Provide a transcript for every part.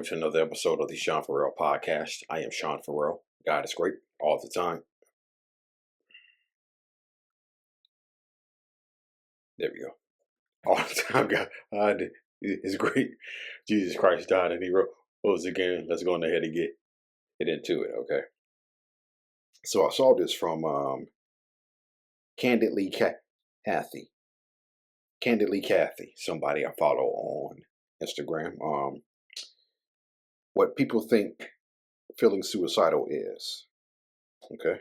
to another episode of the Sean Farrell podcast. I am Sean Farrell. God is great all the time. There we go. All the time, God is great. Jesus Christ died and he rose again. Let's go on ahead and get into it, okay? So I saw this from Candidly Kathy. Candidly Kathy, somebody I follow on Instagram. What people think feeling suicidal is, okay?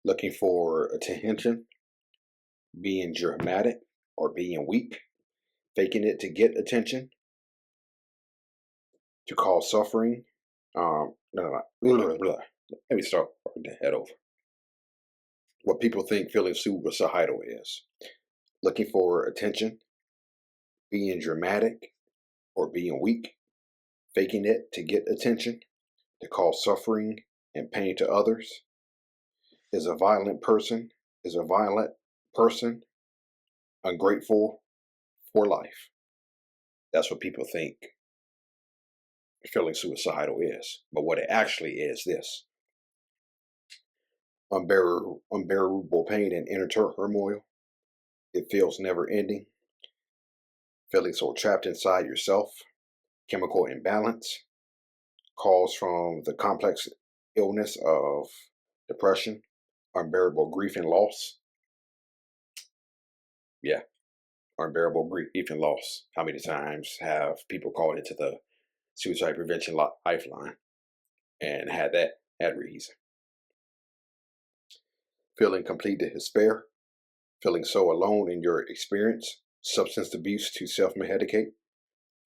Looking for attention, being dramatic or being weak, faking it to get attention, to cause suffering. Let me start the head over. What people think feeling suicidal is looking for attention, being dramatic or being weak, faking it to get attention, to cause suffering and pain to others, is a violent person, ungrateful for life. That's what people think feeling suicidal is. But what it actually is this: unbearable pain and inner turmoil. It feels never ending. Feeling so trapped inside yourself. Chemical imbalance caused from the complex illness of depression, unbearable grief and loss. Yeah, unbearable grief and loss. How many times have people called into the suicide prevention lifeline and had reason? Feeling complete despair, feeling so alone in your experience, substance abuse to self-medicate,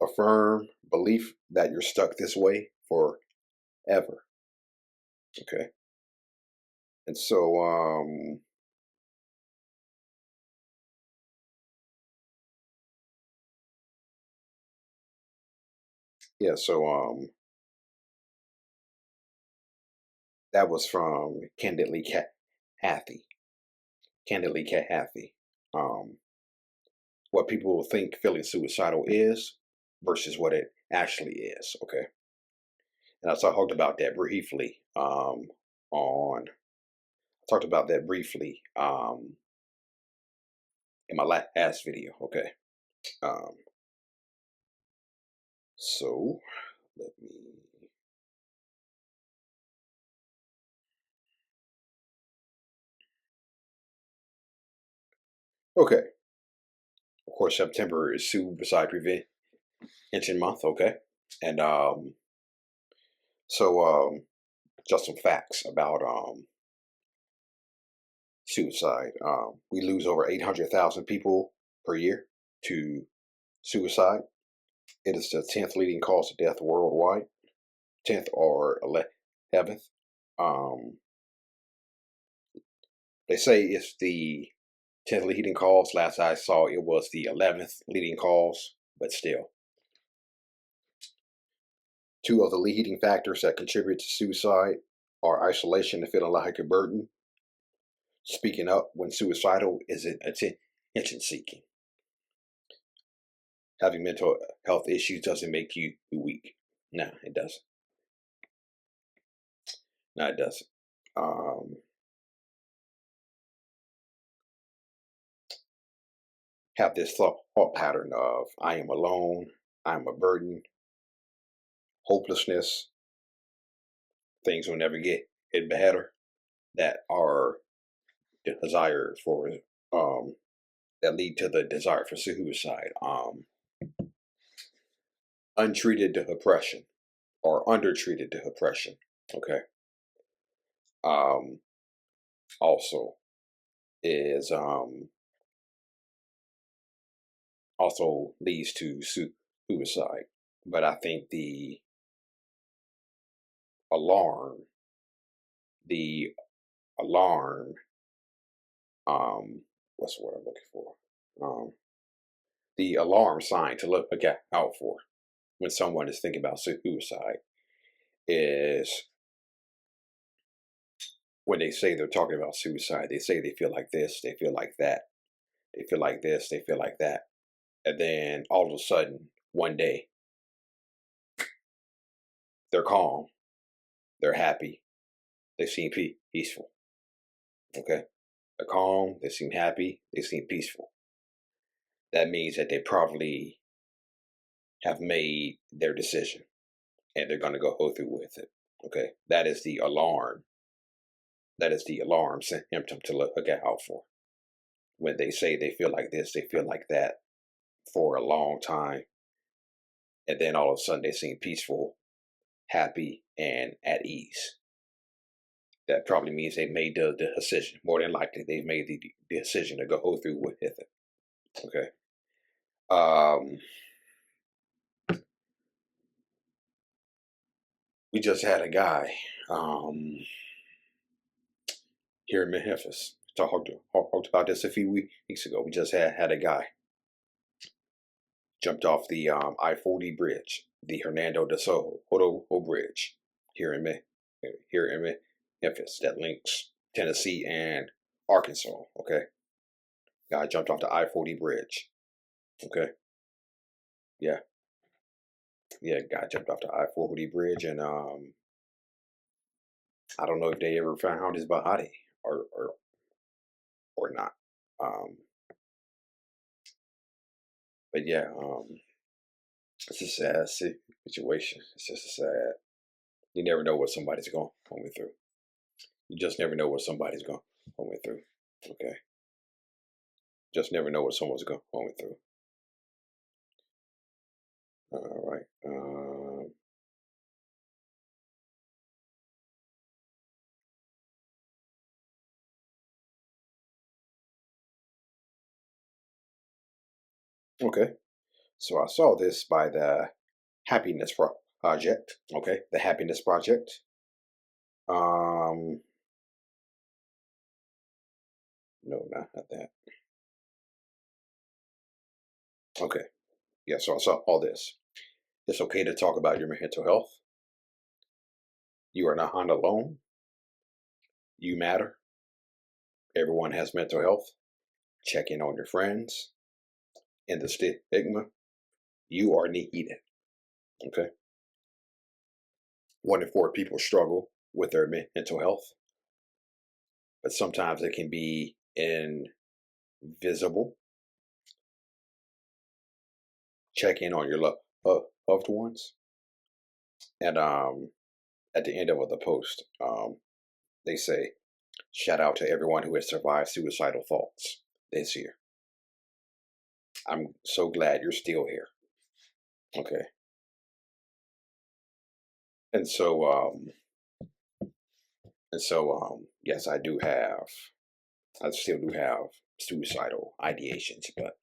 a firm belief that you're stuck this way forever. Okay. And so, that was from Candidly Kathy. Candidly Kathy. What people think feeling suicidal is versus what it actually is. Okay. And I talked about that briefly in my last video. Okay. Um, so let me. Okay. Of course, September is Suicide Prevention Month. Okay. And just some facts about suicide. We lose over 800,000 people per year to suicide. It is the 10th leading cause of death worldwide, 10th or 11th. They say it's the 10th leading cause. Last I saw, it was the 11th leading cause, but still. Two of the leading factors that contribute to suicide are isolation and feeling like a burden. Speaking up when suicidal isn't attention seeking. Having mental health issues doesn't make you weak. No, it doesn't. No, it doesn't. Have this thought pattern of I am alone, I'm a burden, hopelessness, things will never get better. That are desire for that lead to the desire for suicide. Untreated depression or undertreated depression. Okay. Also is also leads to suicide. But I think the alarm, the alarm, what's the word I'm looking for? The alarm sign to look out for when someone is thinking about suicide is when they say they're talking about suicide, they say they feel like this, they feel like that, they feel like this, they feel like that. And then all of a sudden, one day, they're calm, they're happy, they seem peaceful. Okay? They're calm, they seem happy, they seem peaceful. That means that they probably have made their decision and they're going to go through with it. Okay? That is the alarm. That is the alarm symptom to look out for. When they say they feel like this, they feel like that for a long time. And then all of a sudden they seem peaceful, happy, and at ease. That probably means they made the decision. More than likely, they've made the decision to go through with it. Okay. We just had a guy here in Memphis. Talked about this a few weeks ago. We just had a guy jumped off the I-40 bridge, the Hernando de Soto Bridge here in Memphis that links Tennessee and Arkansas. Okay, guy jumped off the I-40 bridge. Okay, yeah, guy jumped off the I-40 bridge, and I don't know if they ever found his body or not. But yeah, it's a sad situation. It's just a sad. You never know what somebody's going through. You just never know what somebody's going through. Okay, just never know what someone's going through. All right. Okay. So I saw this by the Happiness Project. Okay, the Happiness Project. No, not that. Okay. Yeah, so I saw all this. It's okay to talk about your mental health. You are not alone. You matter. Everyone has mental health. Check in on your friends. In the stigma, you are needed. Okay. 1 in 4 people struggle with their mental health, but sometimes it can be invisible. Check in on your loved ones. And at the end of the post, they say, shout out to everyone who has survived suicidal thoughts this year. I'm so glad you're still here. Okay. And so, yes, I still do have suicidal ideations, but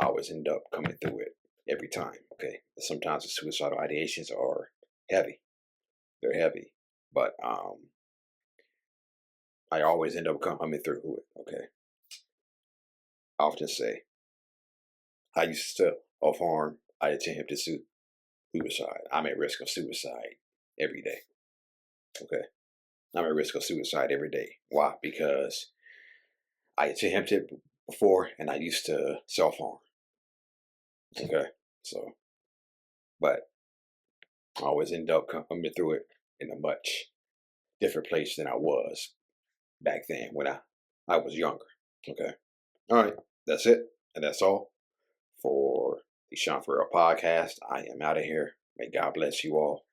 I always end up coming through it every time. Okay. Sometimes the suicidal ideations are heavy. They're heavy, but I always end up coming through it. Okay. I often say, I used to self-harm. I attempted suicide. I'm at risk of suicide every day. Okay. I'm at risk of suicide every day. Why? Because I attempted before and I used to self-harm. Okay. So, but I always end up coming through it in a much different place than I was back then when I was younger. Okay. All right. That's it. And that's all for the Sean Farrell podcast. I am out of here. May God bless you all.